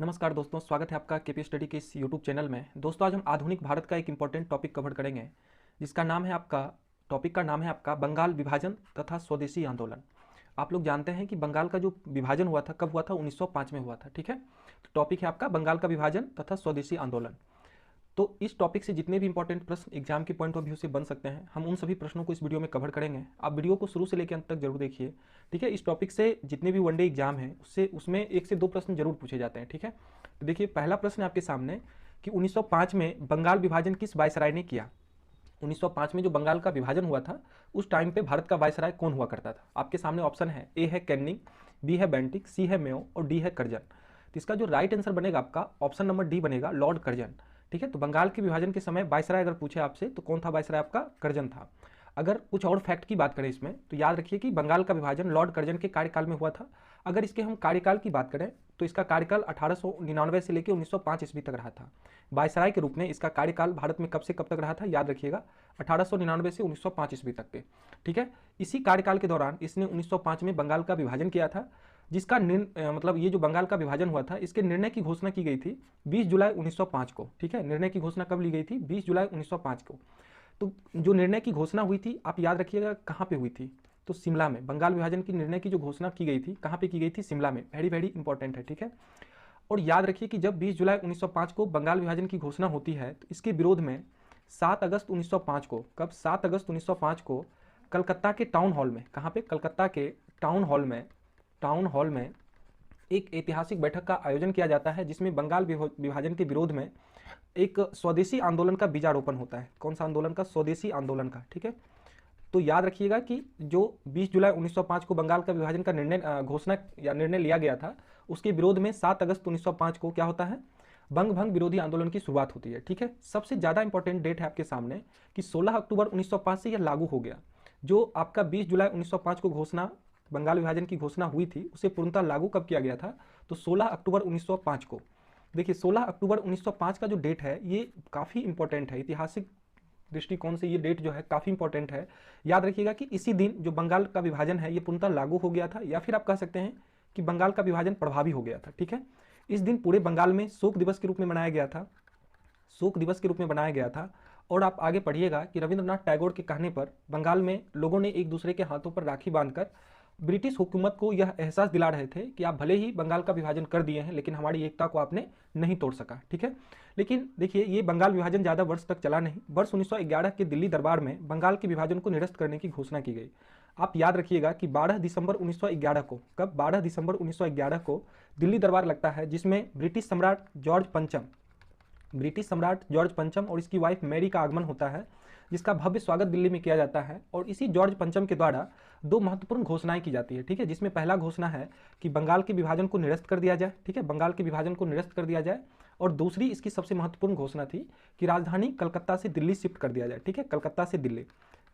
नमस्कार दोस्तों, स्वागत है आपका केपी स्टडी के इस यूट्यूब चैनल में। दोस्तों, आज हम आधुनिक भारत का एक इंपॉर्टेंट टॉपिक कवर करेंगे, जिसका नाम है आपका टॉपिक का नाम है आपका बंगाल विभाजन तथा स्वदेशी आंदोलन। आप लोग जानते हैं कि बंगाल का जो विभाजन हुआ था कब हुआ था? 1905 में हुआ था। ठीक है, तो टॉपिक है आपका बंगाल का विभाजन तथा स्वदेशी आंदोलन। तो इस टॉपिक से जितने भी इंपॉर्टेंट प्रश्न एग्जाम के पॉइंट ऑफ व्यू से बन सकते हैं, हम उन सभी प्रश्नों को इस वीडियो में कवर करेंगे। आप वीडियो को शुरू से लेकर अंत तक जरूर देखिए। ठीक है, इस टॉपिक से जितने भी वनडे एग्जाम हैं उसमें 1 से 2 प्रश्न जरूर पूछे जाते हैं। ठीक है, तो देखिए पहला प्रश्न आपके सामने कि 1905 में बंगाल विभाजन किस वायसराय ने किया? 1905 में जो बंगाल का विभाजन हुआ था उस टाइम पे भारत का वायसराय कौन हुआ करता था? आपके सामने ऑप्शन है, ए है कैनिंग, बी है बेंटिक, सी है मेयो और डी है कर्जन। तो इसका जो राइट आंसर बनेगा आपका ऑप्शन नंबर डी बनेगा, लॉर्ड कर्जन। ठीक है, तो बंगाल के विभाजन के समय वायसराय अगर पूछे आपसे तो कौन था वायसराय? आपका कर्जन था। अगर कुछ और फैक्ट की बात करें इसमें, तो याद रखिए कि बंगाल का विभाजन लॉर्ड कर्जन के कार्यकाल में हुआ था। अगर इसके हम कार्यकाल की बात करें तो इसका कार्यकाल 1899 से लेकर 1905 ईस्वी तक रहा था। वायसराय के रूप में इसका कार्यकाल भारत में कब से कब तक रहा था? याद रखिएगा, 1899 से 1905 ईस्वी तक के। ठीक है, इसी कार्यकाल के दौरान इसने 1905 में बंगाल का विभाजन किया था, जिसका मतलब ये जो बंगाल का विभाजन हुआ था इसके निर्णय की घोषणा की गई थी 20 जुलाई 1905 को। ठीक है, निर्णय की घोषणा कब ली गई थी? 20 जुलाई 1905 को। तो जो निर्णय की घोषणा हुई थी, आप याद रखिएगा कहाँ पे हुई थी? तो शिमला में। बंगाल विभाजन की निर्णय की जो घोषणा की गई थी कहाँ पे की गई थी? शिमला में। वेरी वेरी इंपॉर्टेंट है। ठीक है, और याद रखिए कि जब 20 जुलाई 1905 को बंगाल विभाजन की घोषणा होती है तो इसके विरोध में 7 अगस्त 1905 को, कब? 7 अगस्त 1905 को कलकत्ता के टाउन हॉल में, कहाँ पे? कलकत्ता के टाउन हॉल में एक ऐतिहासिक बैठक का आयोजन किया जाता है, जिसमें बंगाल विभाजन के विरोध में एक स्वदेशी आंदोलन का बीजारोपण होता है। कौन सा आंदोलन का? स्वदेशी आंदोलन का। ठीक है, तो याद रखिएगा कि जो 20 जुलाई 1905 को बंगाल का विभाजन का निर्णय लिया गया था, उसके विरोध में 7 अगस्त 1905 को क्या होता है? बंग भंग विरोधी आंदोलन की शुरुआत होती है। ठीक है, सबसे ज़्यादा इंपॉर्टेंट डेट है आपके सामने कि 16 अक्टूबर 1905 से यह लागू हो गया। जो आपका 20 जुलाई 1905 को बंगाल विभाजन की घोषणा हुई थी, उसे पूर्णतः लागू कब किया गया था? तो 16 अक्टूबर 1905 को। देखिए 16 अक्टूबर 1905 का जो डेट है ये काफ़ी इंपॉर्टेंट है, ऐतिहासिक दृष्टिकोण से ये डेट जो है काफ़ी इंपॉर्टेंट है। याद रखिएगा कि इसी दिन जो बंगाल का विभाजन है ये पूर्णतः लागू हो गया था, या फिर आप कह सकते हैं कि बंगाल का विभाजन प्रभावी हो गया था। ठीक है, इस दिन पूरे बंगाल में शोक दिवस के रूप में मनाया गया था, शोक दिवस के रूप में बनाया गया था। और आप आगे पढ़िएगा कि रविंद्रनाथ टैगोर के कहने पर बंगाल में लोगों ने एक दूसरे के हाथों पर राखी बांधकर ब्रिटिश हुकूमत को यह एहसास दिला रहे थे कि आप भले ही बंगाल का विभाजन कर दिए हैं, लेकिन हमारी एकता को आपने नहीं तोड़ सका। ठीक है, लेकिन देखिए ये बंगाल विभाजन ज़्यादा वर्ष तक चला नहीं। वर्ष 1911 के दिल्ली दरबार में बंगाल के विभाजन को निरस्त करने की घोषणा की गई। आप याद रखिएगा कि 12 दिसंबर 1911 को, कब? 12 दिसंबर 1911 को दिल्ली दरबार लगता है, जिसमें ब्रिटिश सम्राट जॉर्ज पंचम और इसकी वाइफ मैरी का आगमन होता है, जिसका भव्य स्वागत दिल्ली में किया जाता है। और इसी जॉर्ज पंचम के द्वारा 2 महत्वपूर्ण घोषणाएं की जाती है। ठीक है, जिसमें पहला घोषणा है कि बंगाल के विभाजन को निरस्त कर दिया जाए। ठीक है, बंगाल के विभाजन को निरस्त कर दिया जाए। और दूसरी इसकी सबसे महत्वपूर्ण घोषणा थी कि राजधानी कलकत्ता से दिल्ली शिफ्ट कर दिया जाए। ठीक है, कलकत्ता से दिल्ली,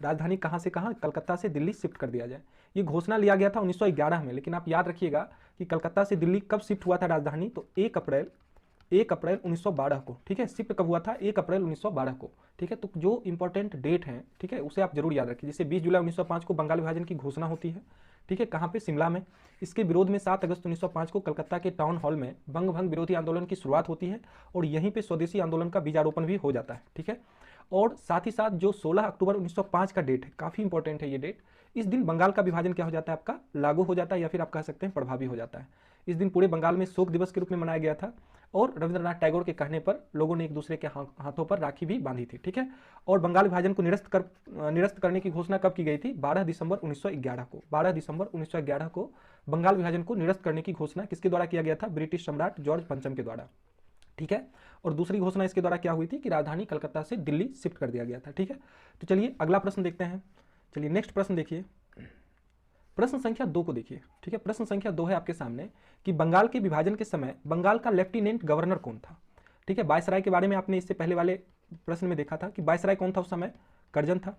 राजधानी कहाँ से कहाँ? कलकत्ता से दिल्ली शिफ्ट कर दिया जाए। ये घोषणा लिया गया था 1911 में, लेकिन आप याद रखिएगा कि कलकत्ता से दिल्ली कब शिफ्ट हुआ था राजधानी? तो 1 अप्रैल 1912 को। ठीक है, शिफ्ट कब हुआ था? 1 अप्रैल 1912 को। ठीक है, तो जो इंपॉर्टेंट डेट है, ठीक है, उसे आप जरूर याद रखिए। जैसे 20 जुलाई 1905 को बंगाल विभाजन की घोषणा होती है। ठीक है, कहाँ पे? शिमला में। इसके विरोध में 7 अगस्त 1905 को कलकत्ता के टाउन हॉल में बंग भंग विरोधी आंदोलन की शुरुआत होती है, और यहीं पे स्वदेशी आंदोलन का बीजारोपण भी हो जाता है। ठीक है, और साथ ही साथ जो 16 अक्टूबर 1905 का डेट है, काफ़ी इंपॉर्टेंट है ये डेट। इस दिन बंगाल का विभाजन क्या हो जाता है? आपका लागू हो जाता है, या फिर आप कह सकते हैं प्रभावी हो जाता है। इस दिन पूरे बंगाल में शोक दिवस के रूप में मनाया गया था, और रविंद्रनाथ टैगोर के कहने पर लोगों ने एक दूसरे के हाथों पर राखी भी बांधी थी। ठीक है, और बंगाल विभाजन को निरस्त करने की घोषणा कब की गई थी? 12 दिसंबर 1911 को। 12 दिसंबर 1911 को बंगाल विभाजन को निरस्त करने की घोषणा किसके द्वारा किया गया था? ब्रिटिश सम्राट जॉर्ज पंचम के द्वारा। ठीक है, और दूसरी घोषणा इसके द्वारा क्या हुई थी कि राजधानी कलकत्ता से दिल्ली शिफ्ट कर दिया गया था। ठीक है, तो चलिए अगला प्रश्न देखते हैं। चलिए नेक्स्ट प्रश्न देखिए, प्रश्न संख्या 2 को देखिए। ठीक है, प्रश्न संख्या 2 है आपके सामने कि बंगाल के विभाजन के समय बंगाल का लेफ्टिनेंट गवर्नर कौन था? ठीक है, वायसराय के बारे में आपने इससे पहले वाले प्रश्न में देखा था कि वायसराय कौन था उस समय? कर्जन था।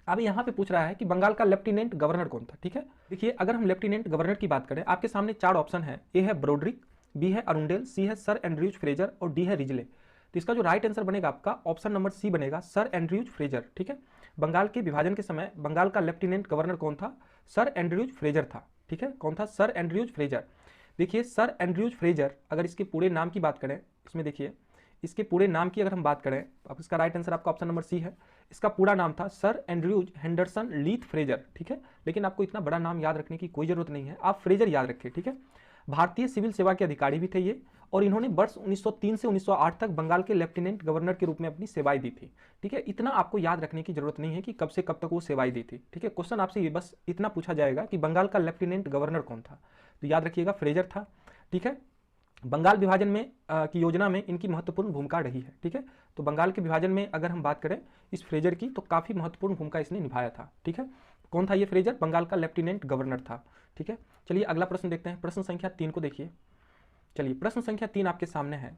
अब यहाँ पे पूछ रहा है कि बंगाल का लेफ्टिनेंट गवर्नर कौन था। ठीक है, देखिए अगर हम लेफ्टिनेंट गवर्नर की बात करें, आपके सामने 4 ऑप्शन है। ए है ब्रोड्रिक, बी है अरुंडेल, सी है सर एंड्रयूज फ्रेजर और डी है रिजले। तो इसका जो राइट आंसर बनेगा आपका ऑप्शन नंबर सी बनेगा, सर एंड्रयूज फ्रेजर। ठीक है, बंगाल के विभाजन के समय बंगाल का लेफ्टिनेंट गवर्नर कौन था? सर एंड्रयूज फ्रेजर था। ठीक है, कौन था? Sir Andrews Fraser. देखिए सर एंड्रयूज फ्रेजर, अगर इसके पूरे नाम की बात करें, इसमें देखिए इसके पूरे नाम की अगर हम बात करें, अब इसका राइट आंसर आपका ऑप्शन नंबर सी है। इसका पूरा नाम था सर एंड्रयूज हेंडरसन लीथ फ्रेजर, ठीक है। लेकिन आपको इतना बड़ा नाम याद रखने की कोई जरूरत नहीं है, आप फ्रेजर याद रखें, ठीक है। भारतीय सिविल सेवा के अधिकारी भी थे ये, और इन्होंने वर्ष 1903 से 1908 तक बंगाल के लेफ्टिनेंट गवर्नर के रूप में अपनी सेवाएं दी थी, ठीक है। इतना आपको याद रखने की जरूरत नहीं है कि कब से कब तक वो सेवाएं दी थी, ठीक है। क्वेश्चन आपसे ये बस इतना पूछा जाएगा कि बंगाल का लेफ्टिनेंट गवर्नर कौन था, तो याद रखिएगा फ्रेजर था, ठीक है। बंगाल विभाजन में की योजना में इनकी महत्वपूर्ण भूमिका रही है, ठीक है। तो बंगाल के विभाजन में अगर हम बात करें इस फ्रेजर की, तो काफ़ी महत्वपूर्ण भूमिका इसने निभाया था, ठीक है। कौन था ये फ्रेजर? बंगाल का लेफ्टिनेंट गवर्नर था, ठीक है। चलिए अगला प्रश्न देखते हैं, प्रश्न संख्या 3 को देखिए। चलिए प्रश्न संख्या 3 आपके सामने है,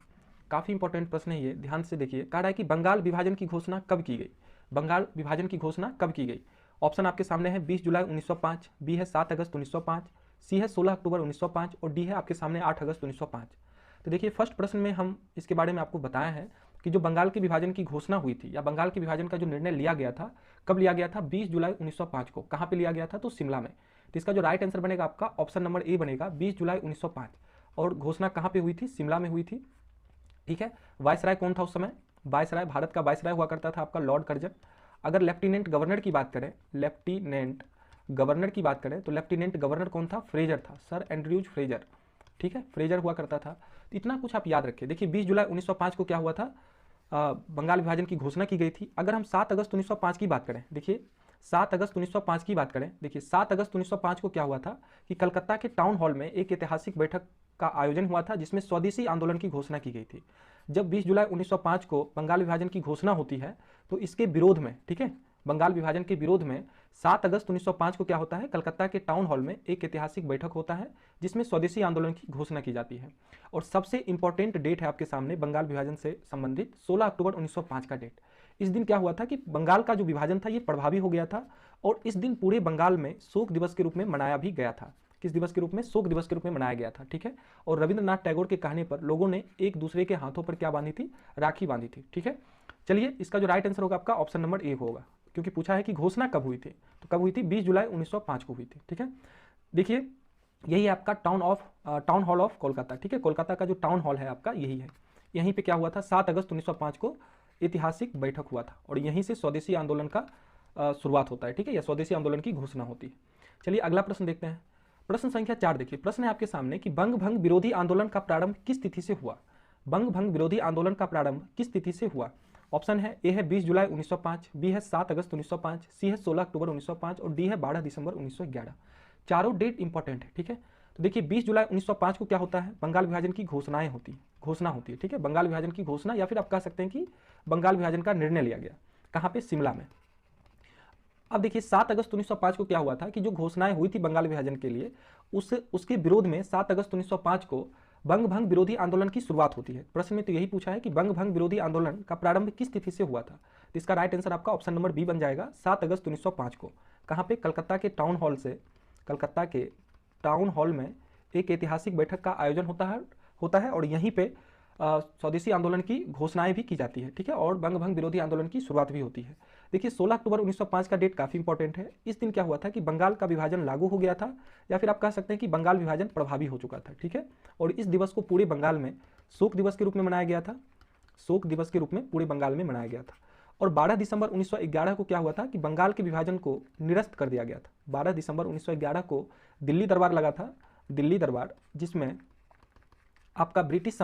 काफ़ी इंपॉर्टेंट प्रश्न है ये, ध्यान से देखिए। कह रहा है कि बंगाल विभाजन की घोषणा कब की गई? बंगाल विभाजन की घोषणा कब की गई? ऑप्शन आपके सामने है 20 जुलाई 1905, बी है 7 अगस्त 1905, सी है 16 अक्टूबर 1905 और डी है आपके सामने 8 अगस्त 1905। तो देखिए फर्स्ट प्रश्न में हम इसके बारे में आपको बताया है कि जो बंगाल के विभाजन की घोषणा हुई थी, या बंगाल के विभाजन का जो निर्णय लिया गया था, कब लिया गया था? 20 जुलाई 1905 को। कहाँ पे लिया गया था? तो शिमला में। तो इसका जो राइट आंसर बनेगा आपका ऑप्शन नंबर ए बनेगा, 20 जुलाई 1905। और घोषणा कहाँ पे हुई थी? शिमला में हुई थी, ठीक है। वायसराय कौन था उस समय? वायसराय, भारत का वायसराय हुआ करता था आपका लॉर्ड कर्जन। अगर लेफ्टिनेंट गवर्नर की बात करें, लेफ्टिनेंट गवर्नर की बात करें, तो लेफ्टिनेंट गवर्नर कौन था? फ्रेजर था, सर एंड्रयूज फ्रेजर, ठीक है, फ्रेजर हुआ करता था। तो इतना कुछ आप याद रखिए। देखिए 20 जुलाई 1905 को क्या हुआ था? बंगाल विभाजन की घोषणा की गई थी। अगर हम 7 अगस्त 1905 की बात करें, देखिए 7 अगस्त 1905 की बात करें, देखिए 7 अगस्त 1905 को क्या हुआ था कि कलकत्ता के टाउन हॉल में एक ऐतिहासिक बैठक का आयोजन हुआ था, जिसमें स्वदेशी आंदोलन की घोषणा की गई थी। जब 20 जुलाई 1905 को बंगाल विभाजन की घोषणा होती है, तो इसके विरोध में, ठीक है, बंगाल विभाजन के विरोध में 7 अगस्त 1905 को क्या होता है? कलकत्ता के टाउन हॉल में एक ऐतिहासिक बैठक होता है, जिसमें स्वदेशी आंदोलन की घोषणा की जाती है। और सबसे इंपॉर्टेंट डेट है आपके सामने बंगाल विभाजन से संबंधित 16 अक्टूबर 1905 का डेट। इस दिन क्या हुआ था कि बंगाल का जो विभाजन था ये प्रभावी हो गया था, और इस दिन पूरे बंगाल में शोक दिवस के रूप में मनाया भी गया था। किस दिवस के रूप में? शोक दिवस के रूप में मनाया गया था, ठीक है। और रविंद्रनाथ टैगोर के कहने पर लोगों ने एक दूसरे के हाथों पर क्या बांधी थी? राखी बांधी थी, ठीक है। चलिए इसका जो राइट आंसर होगा आपका ऑप्शन नंबर ए होगा, क्योंकि पूछा है कि घोषणा कब हुई थी, तो कब हुई थी? 20 जुलाई 1905 को हुई थी, ठीक है। देखिए यही है आपका टाउन हॉल ऑफ कोलकाता, ठीक है। कोलकाता का जो टाउन हॉल है आपका यही है। यहीं पे क्या हुआ था? 7 अगस्त 1905 को ऐतिहासिक बैठक हुआ था, और यहीं से स्वदेशी आंदोलन का शुरुआत होता है, ठीक है, या स्वदेशी आंदोलन की घोषणा होती है। चलिए अगला प्रश्न देखते हैं, प्रश्न संख्या 4 देखिए। प्रश्न है आपके सामने कि बंग भंग विरोधी आंदोलन का प्रारंभ किस तिथि से हुआ? बंग भंग विरोधी आंदोलन का प्रारंभ किस तिथि से हुआ? ऑप्शन है ए है 20 जुलाई 1905, बी है 7 अगस्त 1905, सी है 16 अक्टूबर 1905 और डी है 12 दिसंबर 1911। चारों डेट इंपॉर्टेंट है, ठीक है। तो देखिए 20 जुलाई 1905 को क्या होता है? बंगाल विभाजन की घोषणा होती है, ठीक है। बंगाल विभाजन की घोषणा, या फिर आप कह सकते हैं कि बंगाल विभाजन का निर्णय लिया गया। कहाँ पे? शिमला में। अब देखिए 7 अगस्त 1905 को क्या हुआ था कि जो घोषणाएं हुई थी बंगाल विभाजन के लिए, उसके विरोध में 7 अगस्त 1905 को बंग भंग विरोधी आंदोलन की शुरुआत होती है। प्रश्न में तो यही पूछा है कि बंग भंग विरोधी आंदोलन का प्रारंभ किस तिथि से हुआ था। तो इसका राइट आंसर आपका ऑप्शन नंबर बी बन जाएगा, 7 अगस्त 1905 को। कहाँ पे? कलकत्ता के टाउन हॉल में एक ऐतिहासिक बैठक का आयोजन होता है और यहीं पे स्वदेशी आंदोलन की घोषणाएं भी की जाती है, ठीक है, और बंग भंग विरोधी आंदोलन की शुरुआत भी होती है। देखिए 16 अक्टूबर 1905 का डेट काफ़ी इंपॉर्टेंट है। इस दिन क्या हुआ था कि बंगाल का विभाजन लागू हो गया था, या फिर आप कह सकते हैं कि बंगाल विभाजन प्रभावी हो चुका था, ठीक है। और इस दिवस को पूरे बंगाल में शोक दिवस के रूप में मनाया गया था, शोक दिवस के रूप में पूरे बंगाल में मनाया गया था। और 12 दिसंबर 1911 को क्या हुआ था कि बंगाल के विभाजन को निरस्त कर दिया गया था। 12 दिसंबर 1911 को दिल्ली दरबार लगा था, दिल्ली दरबार, जिसमें आपका ब्रिटिश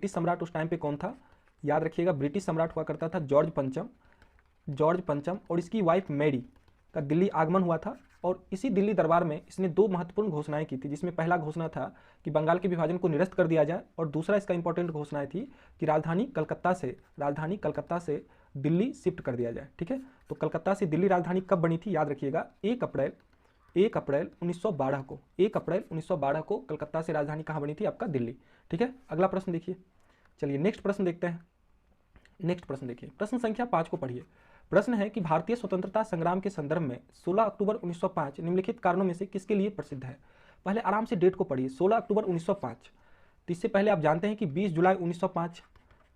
सम्राट उस टाइम पे कौन था? याद रखिएगा, ब्रिटिश सम्राट हुआ करता था जॉर्ज पंचम, और इसकी वाइफ मैरी का दिल्ली आगमन हुआ था। और इसी दिल्ली दरबार में इसने 2 महत्वपूर्ण घोषणाएं की थी, जिसमें पहला घोषणा था कि बंगाल के विभाजन को निरस्त कर दिया जाए, और दूसरा इसका इंपॉर्टेंट घोषणाएं थी कि राजधानी कलकत्ता से दिल्ली शिफ्ट कर दिया जाए, ठीक है। तो कलकत्ता से दिल्ली राजधानी कब बनी थी? याद रखिएगा 1 अप्रैल 1912 को, 1 अप्रैल 1912 को कलकत्ता से राजधानी कहाँ बनी थी? आपका दिल्ली, ठीक है। अगला प्रश्न देखिए। चलिए नेक्स्ट प्रश्न देखते हैं। नेक्स्ट प्रश्न देखिए, प्रश्न संख्या 5 को पढ़िए। प्रश्न है कि भारतीय स्वतंत्रता संग्राम के संदर्भ में 16 अक्टूबर 1905 निम्नलिखित कारणों में से किसके लिए प्रसिद्ध है? पहले आराम से डेट को पढ़िए, 16 अक्टूबर 1905। तो इससे पहले आप जानते हैं कि 20 जुलाई 1905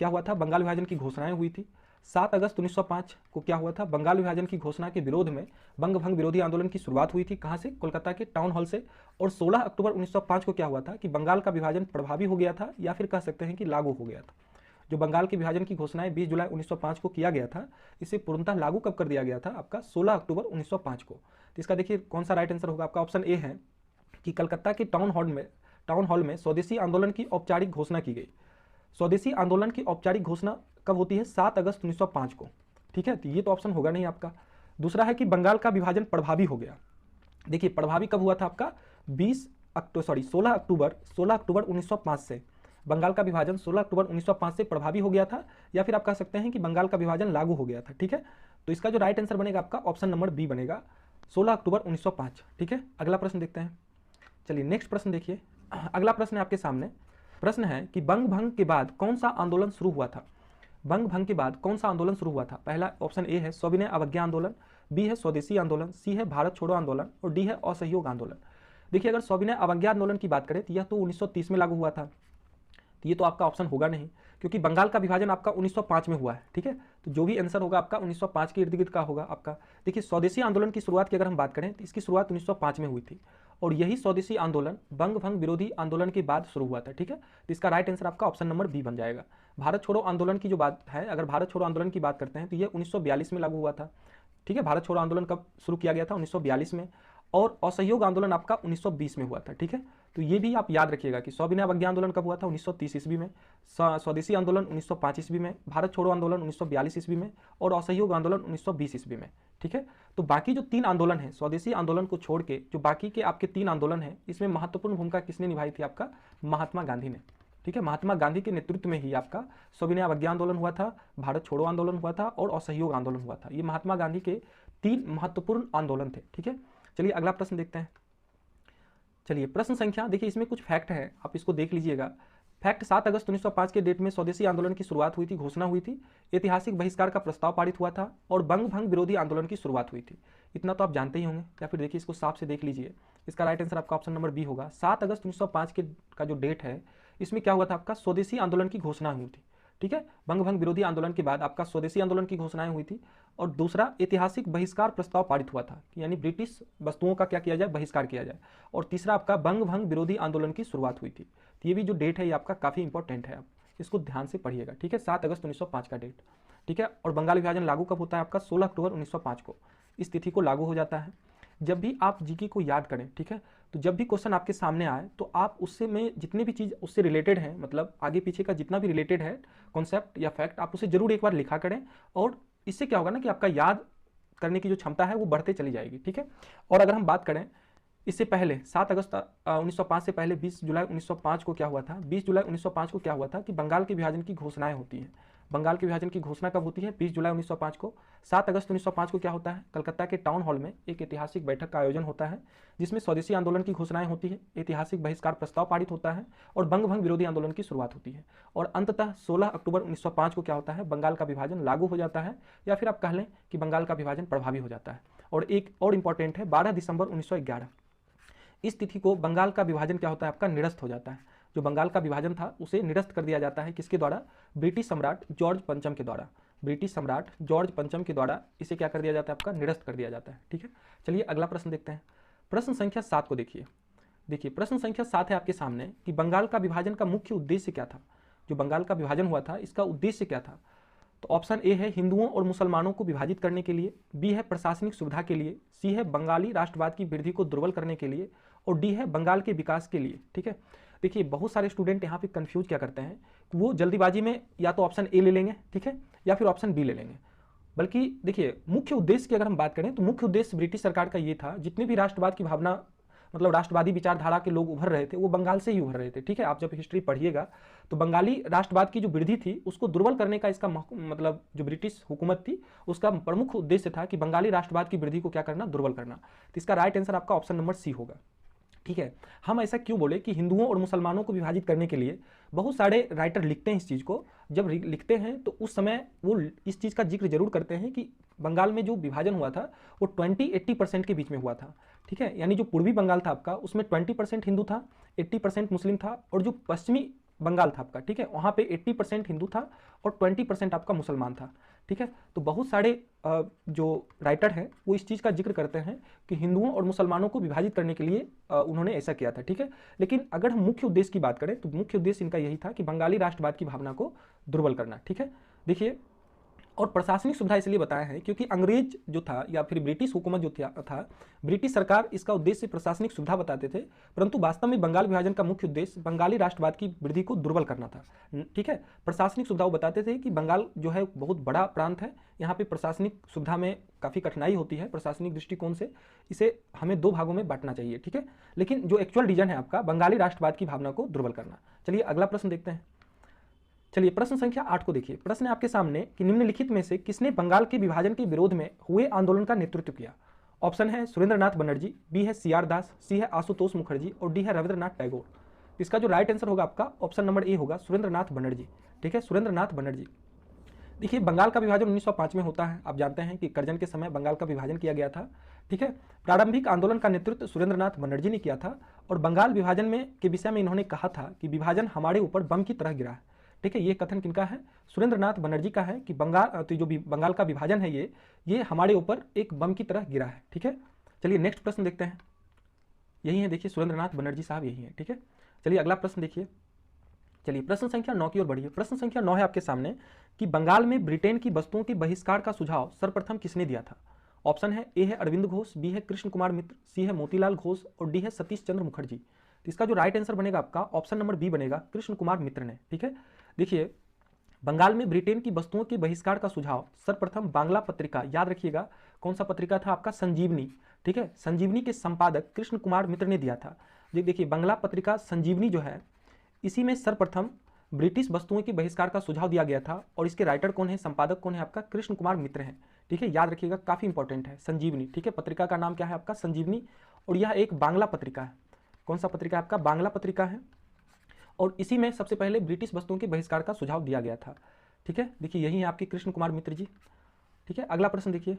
क्या हुआ था? बंगाल विभाजन की घोषणाएं हुई थी। 7 अगस्त 1905 को क्या हुआ था, बंगाल विभाजन की घोषणा के विरोध में बंग भंग विरोधी आंदोलन की शुरुआत हुई थी। कहाँ से? कोलकाता के टाउन हॉल से। और 16 अक्टूबर 1905 को क्या हुआ था कि बंगाल का विभाजन प्रभावी हो गया था, या फिर कह सकते हैं कि लागू हो गया था। जो बंगाल के विभाजन की घोषणाएं 20 जुलाई 1905 को किया गया था, इसे पूर्णतः लागू कब कर दिया गया था? आपका 16 अक्टूबर 1905 को। तो इसका देखिए कौन सा राइट आंसर होगा? आपका ऑप्शन ए है कि कलकत्ता के टाउन हॉल में स्वदेशी आंदोलन की औपचारिक घोषणा की गई। स्वदेशी आंदोलन की औपचारिक घोषणा कब होती है? 7 अगस्त 1905 को। ठीक है, तो ये तो ऑप्शन होगा नहीं आपका। दूसरा है कि बंगाल का विभाजन प्रभावी हो गया। देखिए प्रभावी कब हुआ था आपका? 16 अक्टूबर 1905 से बंगाल का विभाजन 16 अक्टूबर 1905 से प्रभावी हो गया था, या फिर आप कह सकते हैं कि बंगाल का विभाजन लागू हो गया था। ठीक है, तो इसका जो राइट आंसर बनेगा आपका ऑप्शन नंबर बी बनेगा, 16 अक्टूबर 1905। ठीक है, अगला प्रश्न देखते हैं। चलिए नेक्स्ट प्रश्न देखिए। अगला प्रश्न है आपके सामने। प्रश्न है कि बंग भंग के बाद कौन सा आंदोलन शुरू हुआ था? बंग भंग के बाद कौन सा आंदोलन शुरू हुआ था? पहला ऑप्शन ए है सविनय अवज्ञा आंदोलन, बी है स्वदेशी आंदोलन, सी है भारत छोड़ो आंदोलन और डी है असहयोग आंदोलन। देखिए अगर सविनय अवज्ञा आंदोलन की बात करें तो यह तो 1930 में लागू हुआ था, तो ये तो आपका ऑप्शन होगा नहीं, क्योंकि बंगाल का विभाजन आपका 1905 में हुआ है। ठीक है, तो जो भी आंसर होगा आपका 1905 के इर्द गिर्द का होगा आपका। देखिए स्वदेशी आंदोलन की शुरुआत की अगर हम बात करें तो इसकी शुरुआत 1905 में हुई थी, और यही स्वदेशी आंदोलन बंग भंग विरोधी आंदोलन के बाद शुरू हुआ था। ठीक है, तो इसका राइट आंसर आपका ऑप्शन नंबर बी बन जाएगा। भारत छोड़ो आंदोलन की जो बात है, अगर भारत छोड़ो आंदोलन की बात करते हैं तो यह 1942 में लागू हुआ था। ठीक है, भारत छोड़ो आंदोलन कब शुरू किया गया था? 1942 में। और असहयोग आंदोलन आपका 1920 में हुआ था। ठीक है, तो ये भी आप याद रखिएगा कि सविनय अवज्ञा आंदोलन कब हुआ था? 1930 ईस्वी में। स्वदेशी आंदोलन 1905 ईस्वी में, भारत छोड़ो आंदोलन 1942 ईस्वी में और असहयोग आंदोलन 1920 ईस्वी में। ठीक है, तो बाकी जो 3 आंदोलन हैं, स्वदेशी आंदोलन को छोड़ के जो बाकी के आपके 3 आंदोलन हैं, इसमें महत्वपूर्ण भूमिका किसने निभाई थी? आपका महात्मा गांधी ने। ठीक है, महात्मा गांधी के नेतृत्व में ही आपका सविनय अवज्ञा आंदोलन हुआ था, भारत छोड़ो आंदोलन हुआ था और असहयोग आंदोलन हुआ था। ये महात्मा गांधी के 3 महत्वपूर्ण आंदोलन थे। ठीक है, चलिए अगला प्रश्न देखते हैं। चलिए प्रश्न संख्या, देखिए इसमें कुछ फैक्ट है, आप इसको देख लीजिएगा। फैक्ट, 7 अगस्त 1905 के डेट में स्वदेशी आंदोलन की शुरुआत हुई थी, घोषणा हुई थी, ऐतिहासिक बहिष्कार का प्रस्ताव पारित हुआ था और बंग भंग विरोधी आंदोलन की शुरुआत हुई थी। इतना तो आप जानते ही होंगे, या फिर देखिए इसको साफ से देख लीजिए। इसका राइट आंसर आपका ऑप्शन नंबर बी होगा। 7 अगस्त 1905 के का जो डेट है, इसमें क्या हुआ था? आपका स्वदेशी आंदोलन की घोषणा हुई थी। ठीक है, बंग भंग विरोधी आंदोलन के बाद आपका स्वदेशी आंदोलन की घोषणाएं हुई थी, और दूसरा ऐतिहासिक बहिष्कार प्रस्ताव पारित हुआ था, यानी ब्रिटिश वस्तुओं का क्या किया जाए? बहिष्कार किया जाए। और तीसरा आपका बंग भंग विरोधी आंदोलन की शुरुआत हुई थी। तो ये भी जो डेट है ये आपका काफ़ी इंपॉर्टेंट है, आप इसको ध्यान से पढ़िएगा। ठीक है, 7 अगस्त 1905 का डेट। ठीक है, और बंगाल विभाजन लागू कब होता है? आपका 16 अक्टूबर 1905 को इस तिथि को लागू हो जाता है। जब भी आप जीके को याद करें, ठीक है, तो जब भी क्वेश्चन आपके सामने आए तो आप उससे में जितने भी चीज़ उससे रिलेटेड है, मतलब आगे पीछे का जितना भी रिलेटेड है कॉन्सेप्ट या फैक्ट, आप उसे जरूर एक बार लिखा करें, और इससे क्या होगा ना कि आपका याद करने की जो क्षमता है वो बढ़ते चली जाएगी। ठीक है, और अगर हम बात करें इससे पहले 7 अगस्त 1905 से पहले 20 जुलाई 1905 को क्या हुआ था? 20 जुलाई 1905 को क्या हुआ था कि बंगाल के विभाजन की घोषणाएं होती हैं। बंगाल के विभाजन की घोषणा कब होती है? 20 जुलाई 1905 को। 7 अगस्त 1905 को क्या होता है? कलकत्ता के टाउन हॉल में एक ऐतिहासिक बैठक का आयोजन होता है, जिसमें स्वदेशी आंदोलन की घोषणाएं होती है, ऐतिहासिक बहिष्कार प्रस्ताव पारित होता है और बंग भंग विरोधी आंदोलन की शुरुआत होती है। और अंततः 16 अक्टूबर 1905 को क्या होता है? बंगाल का विभाजन लागू हो जाता है, या फिर आप कह लें कि बंगाल का विभाजन प्रभावी हो जाता है। और एक और इंपॉर्टेंट है, 12 दिसंबर 1911, इस तिथि को बंगाल का विभाजन क्या होता है? आपका निरस्त हो जाता है। जो बंगाल का विभाजन था उसे निरस्त कर दिया जाता है, किसके द्वारा? ब्रिटिश सम्राट जॉर्ज पंचम के द्वारा। ब्रिटिश सम्राट जॉर्ज पंचम के द्वारा इसे क्या कर दिया जाता है? आपका निरस्त कर दिया जाता है। ठीक है, चलिए अगला प्रश्न देखते हैं। प्रश्न संख्या 7 को देखिए। प्रश्न संख्या 7 है आपके सामने कि बंगाल का विभाजन का मुख्य उद्देश्य क्या था? जो बंगाल का विभाजन हुआ था इसका उद्देश्य क्या था? तो ऑप्शन ए है हिंदुओं और मुसलमानों को विभाजित करने के लिए, बी है प्रशासनिक सुविधा के लिए, सी है बंगाली राष्ट्रवाद की वृद्धि को दुर्बल करने के लिए और डी है बंगाल के विकास के लिए। ठीक है, देखिए बहुत सारे स्टूडेंट यहाँ पे कंफ्यूज क्या करते हैं, वो जल्दीबाजी में या तो ऑप्शन ए ले लेंगे, ठीक है, या फिर ऑप्शन बी ले लेंगे। बल्कि देखिए मुख्य उद्देश्य की अगर हम बात करें तो मुख्य उद्देश्य ब्रिटिश सरकार का ये था, जितने भी राष्ट्रवाद की भावना मतलब राष्ट्रवादी विचारधारा के लोग उभर रहे थे वो बंगाल से ही उभर रहे थे। ठीक है, आप जब हिस्ट्री पढ़िएगा तो बंगाली राष्ट्रवाद की जो वृद्धि थी उसको दुर्बल करने का इसका मतलब जो ब्रिटिश हुकूमत थी उसका प्रमुख उद्देश्य था कि बंगाली राष्ट्रवाद की वृद्धि को क्या करना? दुर्बल करना। तो इसका राइट आंसर आपका ऑप्शन नंबर सी होगा। ठीक है, हम ऐसा क्यों बोले कि हिंदुओं और मुसलमानों को विभाजित करने के लिए बहुत सारे राइटर लिखते हैं इस चीज़ को, जब लिखते हैं तो उस समय वो इस चीज़ का जिक्र जरूर करते हैं कि बंगाल में जो विभाजन हुआ था वो 20-80% के बीच में हुआ था। ठीक है, यानी जो पूर्वी बंगाल था आपका उसमें 20% हिंदू था, 80% मुस्लिम था, और जो पश्चिमी बंगाल था आपका, ठीक है। वहाँ पे 80% हिंदू था और 20% आपका मुसलमान था, ठीक है। तो बहुत सारे जो राइटर हैं वो इस चीज़ का जिक्र करते हैं कि हिंदुओं और मुसलमानों को विभाजित करने के लिए उन्होंने ऐसा किया था, ठीक है। लेकिन अगर हम मुख्य उद्देश्य की बात करें तो मुख्य उद्देश्य इनका यही था कि बंगाली राष्ट्रवाद की भावना को दुर्बल करना, ठीक है। देखिए, और प्रशासनिक सुविधा इसलिए बताया है क्योंकि अंग्रेज जो था या फिर ब्रिटिश हुकूमत जो था, ब्रिटिश सरकार इसका उद्देश्य प्रशासनिक सुविधा बताते थे, परंतु वास्तव में बंगाल विभाजन का मुख्य उद्देश्य बंगाली राष्ट्रवाद की वृद्धि को दुर्बल करना था, ठीक है। प्रशासनिक सुविधा वो बताते थे कि बंगाल जो है बहुत बड़ा प्रांत है, यहाँ पे प्रशासनिक सुविधा में काफ़ी कठिनाई होती है, प्रशासनिक दृष्टिकोण से इसे हमें 2 भागों में बांटना चाहिए, ठीक है। लेकिन जो एक्चुअल रीजन है आपका बंगाली राष्ट्रवाद की भावना को दुर्बल करना। चलिए अगला प्रश्न देखते हैं। चलिए प्रश्न संख्या 8 को देखिए। प्रश्न है आपके सामने कि निम्नलिखित में से किसने बंगाल के विभाजन के विरोध में हुए आंदोलन का नेतृत्व किया। ऑप्शन है सुरेंद्रनाथ बनर्जी, बी है सीआर दास, सी है आशुतोष मुखर्जी और डी है रविंद्रनाथ टैगोर। इसका जो राइट आंसर होगा आपका ऑप्शन नंबर ए होगा, सुरेंद्रनाथ बनर्जी, ठीक है, सुरेंद्रनाथ बनर्जी। देखिए, बंगाल का विभाजन 1905 में होता है। आप जानते हैं कि करजन के समय बंगाल का विभाजन किया गया था, ठीक है। प्रारंभिक आंदोलन का नेतृत्व सुरेंद्रनाथ बनर्जी ने किया था और बंगाल विभाजन में के विषय में इन्होंने कहा था कि विभाजन हमारे ऊपर बम की तरह गिरा है, ठीक है। ये कथन किनका है? सुरेंद्रनाथ बनर्जी का है कि बंगाल तो जो बंगाल का विभाजन है ये हमारे ऊपर एक बम की तरह गिरा है, ठीक है। चलिए नेक्स्ट प्रश्न देखते हैं। यही है, देखिए सुरेंद्रनाथ बनर्जी साहब यही है, ठीक है। चलिए अगला प्रश्न देखिए। चलिए प्रश्न संख्या 9 की ओर बढ़िए। प्रश्न संख्या 9 है आपके सामने कि बंगाल में ब्रिटेन की वस्तुओं के बहिष्कार का सुझाव सर्वप्रथम किसने दिया था। ऑप्शन है ए है अरविंद घोष, बी है कृष्ण कुमार मित्र, सी है मोतीलाल घोष और डी है सतीश चंद्र मुखर्जी। तो इसका जो राइट आंसर बनेगा आपका ऑप्शन नंबर बी बनेगा, कृष्ण कुमार मित्र ने, ठीक है। देखिए, बंगाल में ब्रिटेन की वस्तुओं के बहिष्कार का सुझाव सर्वप्रथम बांग्ला पत्रिका, याद रखिएगा कौन सा पत्रिका था आपका, संजीवनी, ठीक है, संजीवनी के संपादक कृष्ण कुमार मित्र ने दिया था। देखिए, बांग्ला पत्रिका संजीवनी जो है इसी में सर्वप्रथम ब्रिटिश वस्तुओं के बहिष्कार का सुझाव दिया गया था और इसके राइटर कौन है, संपादक कौन है आपका, कृष्ण कुमार मित्र हैं, ठीक है। याद रखिएगा, काफी इंपॉर्टेंट है संजीवनी, ठीक है। पत्रिका का नाम क्या है आपका, संजीवनी, और यह एक बांग्ला पत्रिका है। कौन सा पत्रिका आपका, बांग्ला पत्रिका है, और इसी में सबसे पहले ब्रिटिश वस्तुओं के बहिष्कार का सुझाव दिया गया था, ठीक है। देखिए, यही है आपके कृष्ण कुमार मित्र जी, ठीक है। अगला प्रश्न देखिए।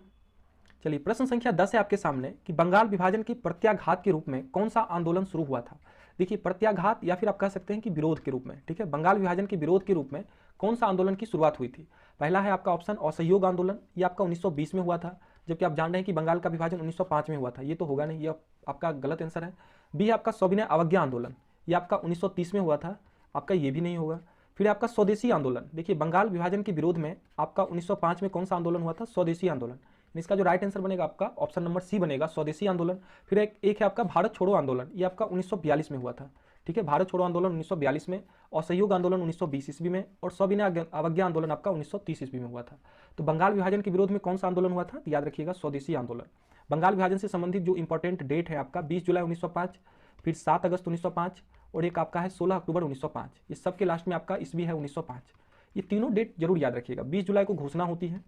चलिए प्रश्न संख्या 10 है आपके सामने कि बंगाल विभाजन के प्रत्याघात के रूप में कौन सा आंदोलन शुरू हुआ था। देखिए, प्रत्याघात या फिर आप कह सकते हैं कि विरोध के रूप में, ठीक है। बंगाल विभाजन के विरोध के रूप में कौन सा आंदोलन की शुरुआत हुई थी। पहला है आपका ऑप्शन असहयोग आंदोलन, ये आपका 1920 में हुआ था, जबकि आप जान रहे हैं कि बंगाल का विभाजन 1905 में हुआ था, ये तो होगा नहीं, ये आपका गलत आंसर है। बी है आपका सविनय अवज्ञा आंदोलन, ये आपका 1930 में हुआ था, आपका ये भी नहीं होगा। फिर आपका स्वदेशी आंदोलन, देखिए बंगाल विभाजन के विरोध में आपका 1905 में कौन सा आंदोलन हुआ था, स्वदेशी आंदोलन। इसका जो राइट आंसर बनेगा आपका ऑप्शन नंबर सी बनेगा, स्वदेशी आंदोलन। फिर एक है आपका भारत छोड़ो आंदोलन, ये आपका 1942 में हुआ था, ठीक है। भारत छोड़ो आंदोलन 1942 में, असहयोग आंदोलन 1920 ईस्वी में, और सविनय अवज्ञा आंदोलन आपका 1930 ईस्वी में हुआ था। तो बंगाल विभाजन के विरोध में कौन सा आंदोलन हुआ था, याद रखिएगा स्वदेशी आंदोलन। बंगाल विभाजन से संबंधित जो इंपॉर्टेंट डेट है आपका 20 जुलाई 1905, फिर 7 अगस्त 1905 और एक आपका है 16 अक्टूबर 1905, ये सबके लास्ट में आपका ईस्वी है 1905। ये तीनों डेट जरूर याद रखिएगा। 20 जुलाई को घोषणा होती है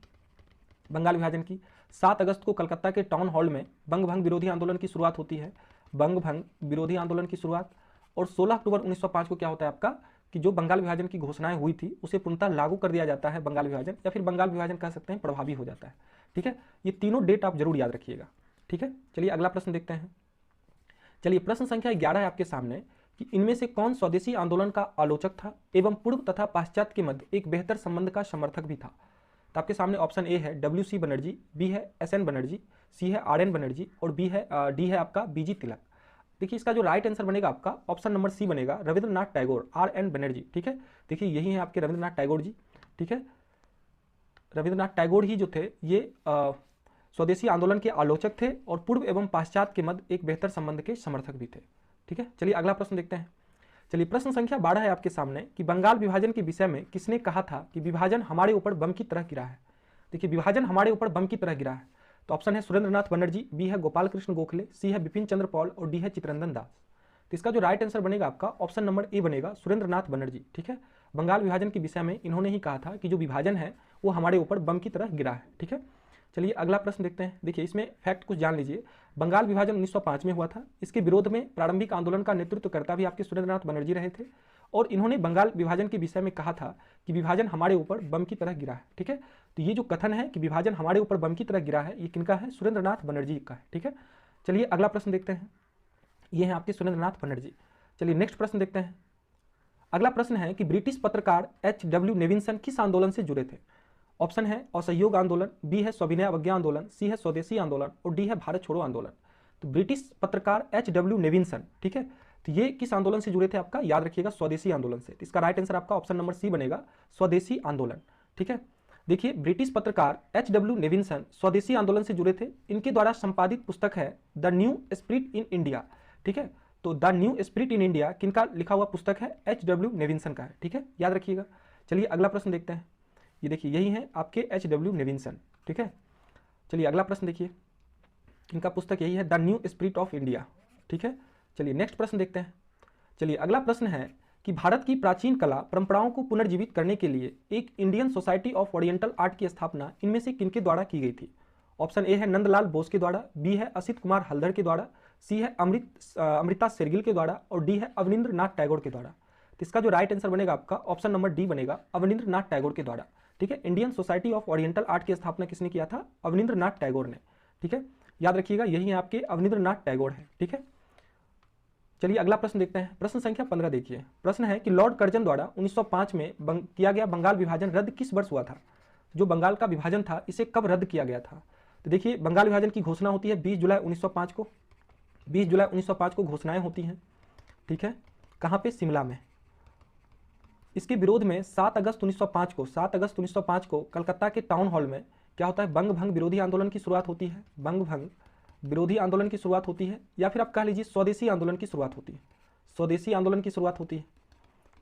बंगाल विभाजन की, 7 अगस्त को कलकत्ता के टाउन हॉल में बंग भंग विरोधी आंदोलन की शुरुआत होती है, बंग भंग विरोधी आंदोलन की शुरुआत, और 16 अक्टूबर 1905 को क्या होता है आपका कि जो बंगाल विभाजन की घोषणाएं हुई थी उसे पूर्णतः लागू कर दिया जाता है बंगाल विभाजन, या फिर बंगाल विभाजन कह सकते हैं प्रभावी हो जाता है, ठीक है। ये तीनों डेट आप जरूर याद रखिएगा, ठीक है। चलिए अगला प्रश्न देखते हैं। चलिए प्रश्न संख्या 11 है आपके सामने कि इनमें से कौन स्वदेशी आंदोलन का आलोचक था एवं पूर्व तथा पाश्चात्य के मध्य एक बेहतर संबंध का समर्थक भी था। तो आपके सामने ऑप्शन ए है WC बनर्जी, बी है SN बनर्जी, सी है RN बनर्जी और डी है आपका BG तिलक। देखिए, इसका जो राइट आंसर बनेगा आपका ऑप्शन नंबर सी बनेगा, रविंद्रनाथ टैगोर, RN बनर्जी, ठीक है। देखिए, यही है आपके रविंद्रनाथ टैगोर जी, ठीक है। रविंद्रनाथ टैगोर ही जो थे ये स्वदेशी आंदोलन के आलोचक थे और पूर्व एवं पाश्चात्य के मध्य एक बेहतर संबंध के समर्थक भी थे, ठीक है। चलिए अगला प्रश्न देखते हैं। चलिए प्रश्न संख्या 12 है आपके सामने कि बंगाल विभाजन के विषय में किसने कहा था कि विभाजन हमारे ऊपर बम की तरह गिरा है। देखिए, विभाजन हमारे ऊपर बम की तरह गिरा है। तो ऑप्शन है सुरेंद्रनाथ बनर्जी, बी है गोपाल कृष्ण गोखले, सी है बिपिन चंद्र पॉल और डी है चित्तरंजन दास। तो इसका जो राइट आंसर बनेगा आपका ऑप्शन नंबर ए बनेगा, सुरेंद्रनाथ बनर्जी, ठीक है। बंगाल विभाजन के विषय में इन्होंने ही कहा था कि जो विभाजन है वो हमारे ऊपर बम की तरह गिरा है, ठीक है। चलिए अगला प्रश्न देखते हैं। देखिए, इसमें फैक्ट कुछ जान लीजिए। बंगाल विभाजन 1905 में हुआ था। इसके विरोध में प्रारंभिक आंदोलन का नेतृत्व करता भी आपके सुरेंद्रनाथ बनर्जी रहे थे और इन्होंने बंगाल विभाजन के विषय में कहा था कि विभाजन हमारे ऊपर बम की तरह गिरा है, ठीक है। तो ये जो कथन है कि विभाजन हमारे ऊपर बम की तरह गिरा है, ये किनका है, सुरेंद्रनाथ बनर्जी का है, ठीक है। चलिए अगला प्रश्न देखते हैं। ये है आपके सुरेंद्रनाथ बनर्जी। चलिए नेक्स्ट प्रश्न देखते हैं। अगला प्रश्न है कि ब्रिटिश पत्रकार H.W. नेविन्सन किस आंदोलन से जुड़े थे? ऑप्शन है असहयोग आंदोलन, बी है सविनय अवज्ञा आंदोलन, सी है स्वदेशी आंदोलन और डी है भारत छोड़ो आंदोलन। तो ब्रिटिश पत्रकार H.W. नेविन्सन, ठीक है, तो ये किस आंदोलन से जुड़े थे आपका? याद रखिएगा स्वदेशी आंदोलन से। तो इसका राइट आंसर आपका ऑप्शन नंबर सी बनेगा, स्वदेशी आंदोलन। ठीक है, देखिए ब्रिटिश पत्रकार H.W. नेविन्सन स्वदेशी आंदोलन से जुड़े थे। इनके द्वारा संपादित पुस्तक है the new spirit in India. ठीक है, तो the new spirit in India किनका लिखा हुआ पुस्तक है? H.W. नेविन्सन का है। ठीक है, याद रखिएगा। चलिए अगला प्रश्न देखते हैं। ये देखिए यही है आपके H.W. नेविन्सन। ठीक है, चलिए अगला प्रश्न देखिए, इनका पुस्तक यही है the new spirit of India. ठीक है, चलिए नेक्स्ट प्रश्न देखते हैं। चलिए अगला प्रश्न है कि भारत की प्राचीन कला परंपराओं को पुनर्जीवित करने के लिए एक Indian society of oriental art की स्थापना इनमें से किनके द्वारा की गई थी? ऑप्शन ए है नंदलाल बोस के द्वारा, बी है असित कुमार हल्दर के द्वारा, सी है अमृता शेरगिल के द्वारा और डी है अवनींद्र नाथ टैगोर के द्वारा। तो इसका जो राइट आंसर बनेगा आपका ऑप्शन नंबर डी बनेगा, अवनींद्र नाथ टैगोर के द्वारा। ठीक है, Indian society of oriental art की स्थापना किसने किया था? अवनींद्र नाथ टैगोर ने। ठीक है, याद रखिएगा यही आपके अवनींद्र नाथ टैगोर है। ठीक है, चलिए अगला प्रश्न देखते हैं। प्रश्न संख्या 15 देखिए। प्रश्न है कि लॉर्ड कर्जन द्वारा 1905 में किया गया बंगाल विभाजन रद्द किस वर्ष हुआ था? जो बंगाल का विभाजन था इसे कब रद्द किया गया था? तो देखिए बंगाल विभाजन की घोषणा होती है 20 जुलाई 1905 को। 20 जुलाई 1905 को घोषणाएं होती हैं। ठीक है, कहाँ पे? शिमला में। इसके विरोध में 7 अगस्त 1905 को कलकत्ता के टाउन हॉल में क्या होता है? बंग भंग विरोधी आंदोलन की शुरुआत होती है। बंग भंग विरोधी आंदोलन की शुरुआत होती है, या फिर आप कह लीजिए स्वदेशी आंदोलन की शुरुआत होती है। स्वदेशी आंदोलन की शुरुआत होती है।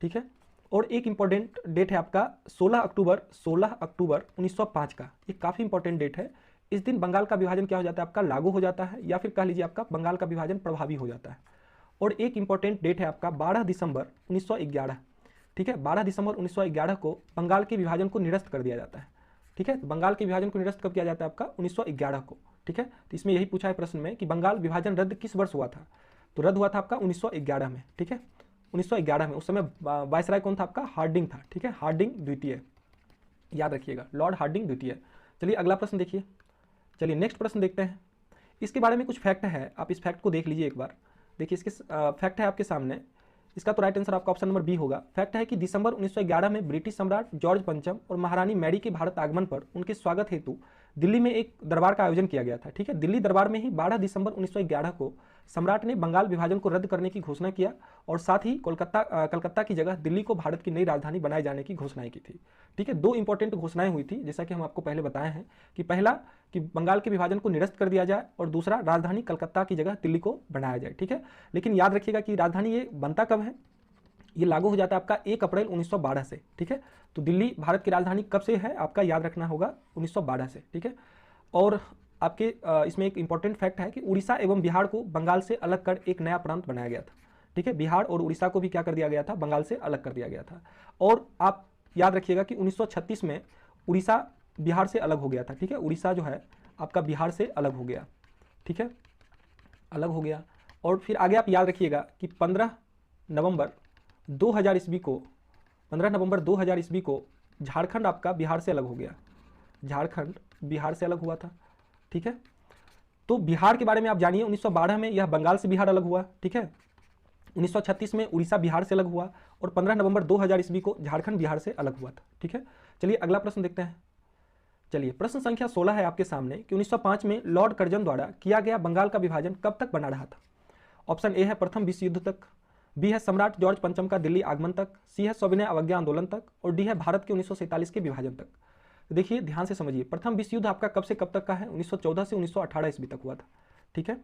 ठीक है, और एक इंपॉर्टेंट डेट है आपका 16 अक्टूबर 1905 का। ये काफ़ी इंपॉर्टेंट डेट है। इस दिन बंगाल का विभाजन क्या हो जाता है आपका? लागू हो जाता है, या फिर कह लीजिए आपका बंगाल का विभाजन प्रभावी हो जाता है। और एक इंपॉर्टेंट डेट है आपका 12 दिसंबर 1911। ठीक है, 12 दिसंबर 1911 को बंगाल के विभाजन को निरस्त कर दिया जाता है। ठीक है, तो बंगाल के विभाजन को निरस्त कब किया जाता है आपका? 1911 को। ठीक है, तो इसमें यही पूछा है प्रश्न में कि बंगाल विभाजन रद्द किस वर्ष हुआ था? तो रद्द हुआ था आपका 1911 में। ठीक है, 1911 में। उस समय वायसराय कौन था आपका? हार्डिंग था। ठीक है, हार्डिंग द्वितीय, याद रखिएगा, लॉर्ड हार्डिंग द्वितीय। चलिए अगला प्रश्न देखिए। चलिए नेक्स्ट प्रश्न देखते हैं। इसके बारे में कुछ फैक्ट है, आप इस फैक्ट को देख लीजिए एक बार। देखिए इसके फैक्ट है आपके सामने। इसका तो राइट आंसर आपका ऑप्शन नंबर बी होगा। फैक्ट है कि दिसंबर 1911 में ब्रिटिश सम्राट जॉर्ज पंचम और महारानी मैरी के भारत आगमन पर उनके स्वागत हेतु दिल्ली में एक दरबार का आयोजन किया गया था। ठीक है, दिल्ली दरबार में ही 12 दिसंबर 1911 को सम्राट ने बंगाल विभाजन को रद्द करने की घोषणा किया और साथ ही कलकत्ता की जगह दिल्ली को भारत की नई राजधानी बनाए जाने की घोषणाएं की थी। ठीक है, दो इंपॉर्टेंट घोषणाएं हुई थी, जैसा कि हम आपको पहले बताए हैं कि पहला कि बंगाल के विभाजन को निरस्त कर दिया जाए और दूसरा राजधानी कलकत्ता की जगह दिल्ली को बनाया जाए। ठीक है, लेकिन याद रखिएगा कि राजधानी ये बनता कब है? ये लागू हो जाता है आपका 1 अप्रैल 1912 से। ठीक है, तो दिल्ली भारत की राजधानी कब से है आपका? याद रखना होगा 1912 से। ठीक है, और आपके इसमें एक इंपॉर्टेंट फैक्ट है कि उड़ीसा एवं बिहार को बंगाल से अलग कर एक नया प्रांत बनाया गया था। ठीक है, बिहार और उड़ीसा को भी क्या कर दिया गया था? बंगाल से अलग कर दिया गया था। और आप याद रखिएगा कि 1936 में उड़ीसा बिहार से अलग हो गया था। ठीक है, उड़ीसा जो है आपका बिहार से अलग हो गया। ठीक है, अलग हो गया। और फिर आगे आप याद रखिएगा कि 15 नवंबर 2000 ईस्वी को झारखंड आपका बिहार से अलग हो गया। झारखंड बिहार से अलग हुआ था। ठीक है, तो बिहार के बारे में आप जानिए 1912 में यह बंगाल से बिहार अलग हुआ। ठीक है, 1936 में उड़ीसा बिहार से अलग हुआ और 15 नवंबर 2000 ईस्वी को झारखंड बिहार से अलग हुआ था। ठीक है, चलिए अगला प्रश्न देखते हैं। चलिए प्रश्न संख्या 16 है आपके सामने कि 1905 में लॉर्ड कर्जन द्वारा किया गया बंगाल का विभाजन कब तक बना रहा था? ऑप्शन ए है प्रथम विश्व युद्ध तक, बी है सम्राट जॉर्ज पंचम का दिल्ली आगमन तक, सी है सविनय अवज्ञा आंदोलन तक और डी है भारत के 1947 के विभाजन तक। तो देखिए ध्यान से समझिए, प्रथम विश्व युद्ध आपका कब से कब तक का है? 1914 से 1918 ईस्वी तक हुआ था। ठीक है,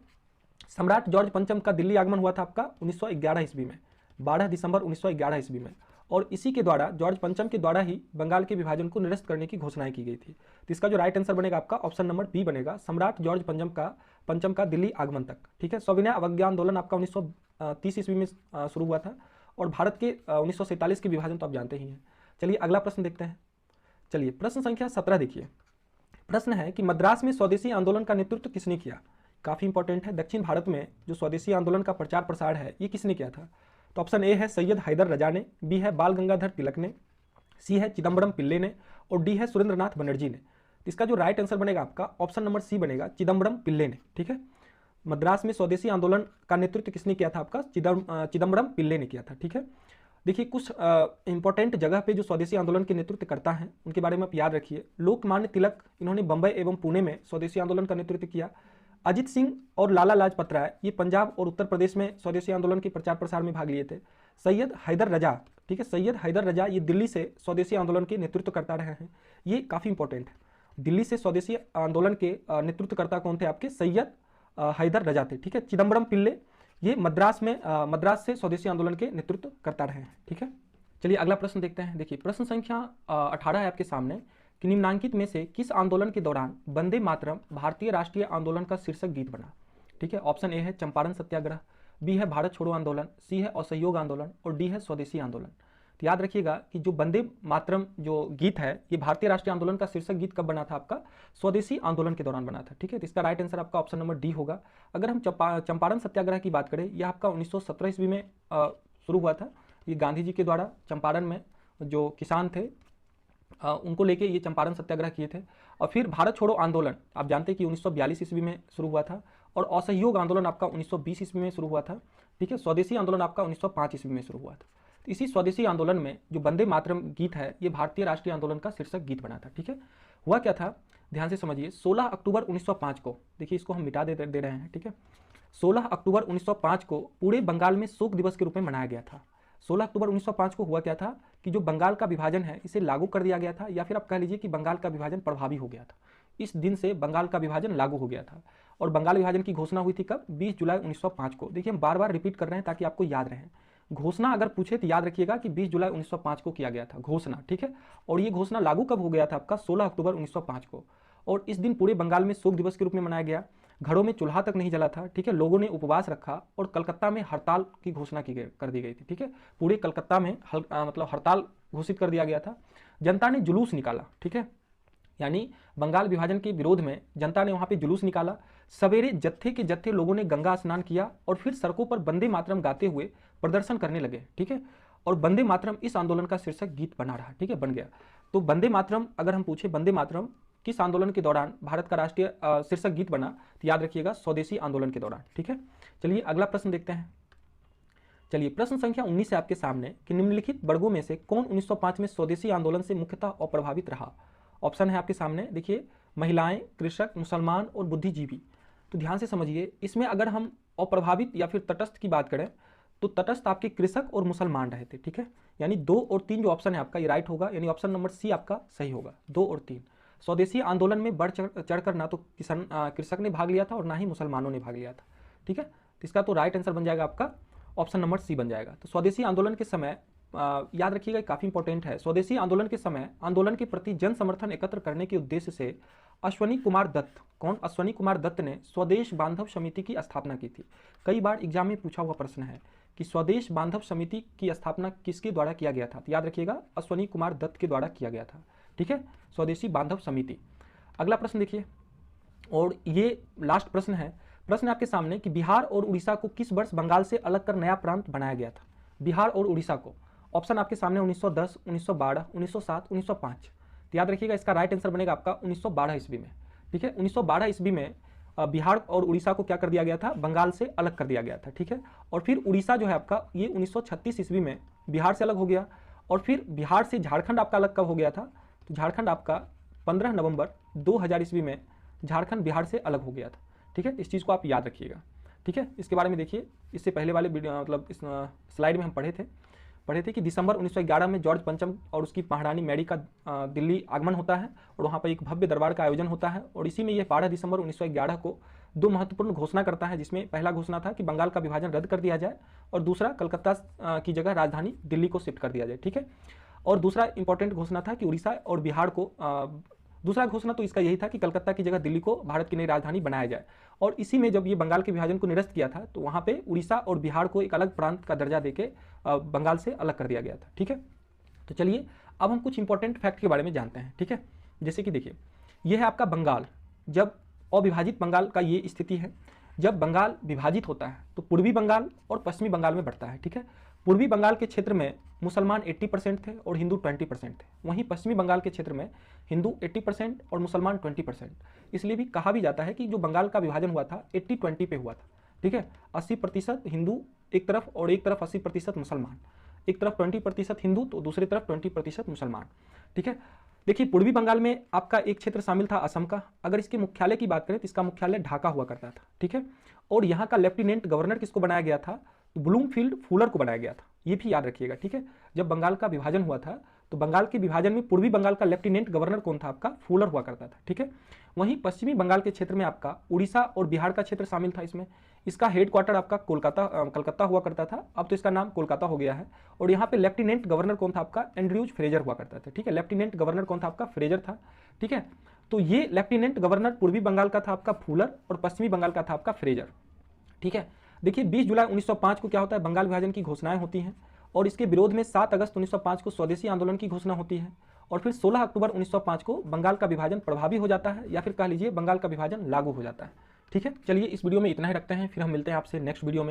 सम्राट जॉर्ज पंचम का दिल्ली आगमन हुआ था आपका 1911 ईस्वी में, 12 दिसंबर 1911 ईस्वी में, और इसी के द्वारा जॉर्ज पंचम के द्वारा ही बंगाल के विभाजन को निरस्त करने की घोषणाएं की गई थी। तो इसका जो राइट आंसर बनेगा आपका ऑप्शन नंबर बी बनेगा, सम्राट जॉर्ज पंचम का दिल्ली आगमन तक। ठीक है, सविनय अवज्ञा आंदोलन आपका 1930 ईस्वी में शुरू हुआ था और भारत के 1947 के विभाजन तो आप जानते ही हैं। चलिए अगला प्रश्न देखते हैं। चलिए प्रश्न संख्या 17 देखिए। प्रश्न है कि मद्रास में स्वदेशी आंदोलन का नेतृत्व किसने किया? काफ़ी इंपॉर्टेंट है। दक्षिण भारत में जो स्वदेशी आंदोलन का प्रचार प्रसार है ये किसने किया था? तो ऑप्शन ए है सैयद हैदर रजा ने, बी है बाल गंगाधर तिलक ने, सी है चिदम्बरम पिल्ले ने और डी है सुरेंद्रनाथ बनर्जी ने। इसका जो राइट आंसर बनेगा आपका ऑप्शन नंबर सी बनेगा, चिदम्बरम पिल्ले ने। ठीक है, मद्रास में स्वदेशी आंदोलन का नेतृत्व किसने किया था? आपका चिदम्बरम पिल्ले ने किया था। ठीक है, देखिए कुछ इंपॉर्टेंट जगह पे जो स्वदेशी आंदोलन के नेतृत्व करता है उनके बारे में आप याद रखिए। लोकमान्य तिलक, इन्होंने बंबई एवं पुणे में स्वदेशी आंदोलन का नेतृत्व किया। अजित सिंह और लाला लाजपत राय, ये पंजाब और उत्तर प्रदेश में स्वदेशी आंदोलन के प्रचार प्रसार में भाग लिए थे। सैयद हैदर रजा, ठीक है, सैयद हैदर रजा, ये दिल्ली से स्वदेशी आंदोलन के नेतृत्व करता रहे हैं। ये काफ़ी इंपॉर्टेंट है। दिल्ली से स्वदेशी आंदोलन के नेतृत्वकर्ता कौन थे आपके? सैयद हैदर रजा थे। ठीक है, चिदम्बरम पिल्ले, ये मद्रास से स्वदेशी आंदोलन के नेतृत्व करता रहे हैं। ठीक है, चलिए अगला प्रश्न देखते हैं। देखिए प्रश्न संख्या 18 है आपके सामने कि निम्नांकित में से किस आंदोलन के दौरान वंदे मातरम भारतीय राष्ट्रीय आंदोलन का शीर्षक गीत बना? ठीक है, ऑप्शन ए है चंपारण सत्याग्रह, बी है भारत छोड़ो आंदोलन, सी है असहयोग आंदोलन और डी है स्वदेशी आंदोलन। तो याद रखिएगा कि जो वंदे मातरम जो गीत है ये भारतीय राष्ट्रीय आंदोलन का शीर्षक गीत कब बना था? आपका स्वदेशी आंदोलन के दौरान बना था। ठीक है, तो इसका राइट आंसर आपका ऑप्शन नंबर डी होगा। अगर हम चंपारण सत्याग्रह की बात करें, यह आपका 1917 ईस्वी में शुरू हुआ था। ये गांधी जी के द्वारा चंपारण में जो किसान थे उनको लेके ये चंपारण सत्याग्रह किए थे। और फिर भारत छोड़ो आंदोलन आप जानते हैं कि 1942 ईस्वी में शुरू हुआ था। और असहयोग आंदोलन आपका 1920 ईस्वी में शुरू हुआ था। ठीक है, स्वदेशी आंदोलन आपका 1905 ईस्वी में शुरू हुआ था। तो इसी स्वदेशी आंदोलन में जो वंदे मातरम गीत है ये भारतीय राष्ट्रीय आंदोलन का शीर्षक गीत बना था। ठीक है, हुआ क्या था ध्यान से समझिए। 16 अक्टूबर 1905 को, देखिए इसको हम मिटा दे रहे हैं। ठीक है, 16 अक्टूबर 1905 को पूरे बंगाल में शोक दिवस के रूप में मनाया गया था। 16 अक्टूबर 1905 को हुआ क्या था कि जो बंगाल का विभाजन है इसे लागू कर दिया गया था, या फिर आप कह लीजिए कि बंगाल का विभाजन प्रभावी हो गया था। इस दिन से बंगाल का विभाजन लागू हो गया था। और बंगाल विभाजन की घोषणा हुई थी कब? 20 जुलाई 1905 को। देखिए हम बार बार रिपीट कर रहे हैं ताकि आपको याद रहे। घोषणा अगर पूछे तो याद रखिएगा कि 20 जुलाई 1905 को किया गया था घोषणा। ठीक है, और ये घोषणा लागू कब हो गया था? आपका 16 अक्टूबर 1905 को। और इस दिन पूरे बंगाल में शोक दिवस के रूप में मनाया गया। घरों में चूल्हा तक नहीं जला था। ठीक है, लोगों ने उपवास रखा और कलकत्ता में हड़ताल की घोषणा कर दी गई थी। ठीक है, पूरे कलकत्ता में मतलब हड़ताल घोषित कर दिया गया था। जनता ने जुलूस निकाला। ठीक है, यानी बंगाल विभाजन के विरोध में जनता ने वहां पे जुलूस निकाला। सवेरे जत्थे के जत्थे लोगों ने गंगा स्नान किया और फिर सड़कों पर वंदे मातरम गाते हुए प्रदर्शन करने लगे। ठीक है, और वंदे मातरम इस आंदोलन का शीर्षक गीत बना रहा। ठीक है, बन गया। तो वंदे मातरम अगर हम पूछे वंदे मातरम किस आंदोलन के दौरान भारत का राष्ट्रीय शीर्षक गीत बना, तो याद रखिएगा स्वदेशी आंदोलन के दौरान। ठीक है, चलिए अगला प्रश्न देखते हैं। चलिए प्रश्न संख्या 19 है आपके सामने कि निम्नलिखित वर्गों में से कौन 1905 में स्वदेशी आंदोलन से मुख्यतः अप्रभावित रहा? ऑप्शन है आपके सामने, देखिए महिलाएं, कृषक, मुसलमान और बुद्धिजीवी। तो ध्यान से समझिए, इसमें अगर हम अप्रभावित या फिर तटस्थ की बात करें तो तटस्थ आपके कृषक और मुसलमान रहे थे। ठीक है, यानी 2 और 3 जो ऑप्शन है आपका ये राइट होगा, यानी ऑप्शन नंबर सी आपका सही होगा। 2 और 3 स्वदेशी आंदोलन में बढ़ चढ़कर ना तो कृषक ने भाग लिया था और ना ही मुसलमानों ने भाग लिया था। ठीक है, तो इसका तो राइट आंसर बन जाएगा आपका ऑप्शन नंबर सी बन जाएगा। तो स्वदेशी आंदोलन के समय याद रखिएगा काफ़ी इंपॉर्टेंट है। स्वदेशी आंदोलन के समय आंदोलन के प्रति जन समर्थन एकत्र करने के उद्देश्य से अश्वनी कुमार दत्त, कौन? अश्वनी कुमार दत्त ने स्वदेश बांधव समिति की स्थापना की थी। कई बार एग्जाम में पूछा हुआ प्रश्न है कि स्वदेश बांधव समिति की स्थापना किसके द्वारा किया गया था? तो याद रखिएगा अश्वनी कुमार दत्त के द्वारा किया गया था। ठीक है, स्वदेशी बांधव समिति। अगला प्रश्न देखिए, और ये लास्ट प्रश्न है। प्रश्न आपके सामने कि बिहार और उड़ीसा को किस वर्ष बंगाल से अलग कर नया प्रांत बनाया गया था? बिहार और उड़ीसा को, ऑप्शन आपके सामने 1910, 1912, 1907, 1905। तो याद रखिएगा इसका राइट आंसर बनेगा आपका 1912 ईस्वी में। ठीक है, 1912 ईस्वी में बिहार और उड़ीसा को क्या कर दिया गया था? बंगाल से अलग कर दिया गया था। ठीक है, और फिर उड़ीसा जो है आपका ये 1936 ईस्वी में बिहार से अलग हो गया। और फिर बिहार से झारखंड आपका अलग कब हो गया था? तो झारखंड आपका 15 नवंबर 2000 ईस्वी में झारखंड बिहार से अलग हो गया था। ठीक है, इस चीज़ को आप याद रखिएगा। ठीक है, इसके बारे में देखिए, इससे पहले वाले मतलब इस स्लाइड में हम पढ़े थे कि दिसंबर 1911 में जॉर्ज पंचम और उसकी महारानी मैरी का दिल्ली आगमन होता है और वहाँ पर एक भव्य दरबार का आयोजन होता है। और इसी में यह 12 दिसंबर 1911 को 2 महत्वपूर्ण घोषणा करता है, जिसमें पहला घोषणा था कि बंगाल का विभाजन रद्द कर दिया जाए और दूसरा कलकत्ता की जगह राजधानी दिल्ली को शिफ्ट कर दिया जाए। ठीक है, और दूसरा इंपॉर्टेंट घोषणा था कि उड़ीसा और बिहार को दूसरा घोषणा तो इसका यही था कि कलकत्ता की जगह दिल्ली को भारत की नई राजधानी बनाया जाए। और इसी में जब ये बंगाल के विभाजन को निरस्त किया था तो वहाँ पे उड़ीसा और बिहार को एक अलग प्रांत का दर्जा देके बंगाल से अलग कर दिया गया था। ठीक है, तो चलिए अब हम कुछ इंपॉर्टेंट फैक्ट के बारे में जानते हैं। ठीक है, जैसे कि देखिए यह है आपका बंगाल, जब अविभाजित बंगाल का ये स्थिति है। जब बंगाल विभाजित होता है तो पूर्वी बंगाल और पश्चिमी बंगाल में बढ़ता है। ठीक है, पूर्वी बंगाल के क्षेत्र में मुसलमान 80% थे और हिंदू 20% थे। वहीं पश्चिमी बंगाल के क्षेत्र में हिंदू 80% और मुसलमान 20%। इसलिए भी कहा भी जाता है कि जो बंगाल का विभाजन हुआ था 80-20 पे हुआ था। ठीक है, 80% हिंदू एक तरफ और एक तरफ 80% मुसलमान। एक तरफ 20% हिंदू तो दूसरी तरफ 20% मुसलमान। ठीक है, देखिए पूर्वी बंगाल में आपका एक क्षेत्र शामिल था असम का। अगर इसके मुख्यालय की बात करें तो इसका मुख्यालय ढाका हुआ करता था। ठीक है, और यहाँ का लेफ्टिनेंट गवर्नर किसको बनाया गया था, तो ब्लूमफील्ड फुलर को बनाया गया था। ये भी याद रखिएगा। ठीक है, जब बंगाल का विभाजन हुआ था तो बंगाल के विभाजन में पूर्वी बंगाल का लेफ्टिनेंट गवर्नर कौन था, आपका फुलर हुआ करता था। ठीक है, वहीं पश्चिमी बंगाल के क्षेत्र में आपका उड़ीसा और बिहार का क्षेत्र शामिल था इसमें। इसका हेडक्वार्टर आपका कलकत्ता हुआ करता था, अब तो इसका नाम कोलकाता हो गया है। और यहाँ पे लेफ्टिनेंट गवर्नर कौन था, आपका एंड्रयूज फ्रेजर हुआ करता था। ठीक है, लेफ्टिनेंट गवर्नर कौन था, आपका फ्रेजर था। ठीक है, तो ये लेफ्टिनेंट गवर्नर पूर्वी बंगाल का था आपका फुलर और पश्चिमी बंगाल का था आपका फ्रेजर। ठीक है, देखिए 20 जुलाई 1905 को क्या होता है, बंगाल विभाजन की घोषणाएं होती हैं और इसके विरोध में 7 अगस्त 1905 को स्वदेशी आंदोलन की घोषणा होती है और फिर 16 अक्टूबर 1905 को बंगाल का विभाजन प्रभावी हो जाता है या फिर कह लीजिए बंगाल का विभाजन लागू हो जाता है। ठीक है, चलिए इस वीडियो में इतना ही रखते हैं, फिर हम मिलते हैं आपसे नेक्स्ट वीडियो में।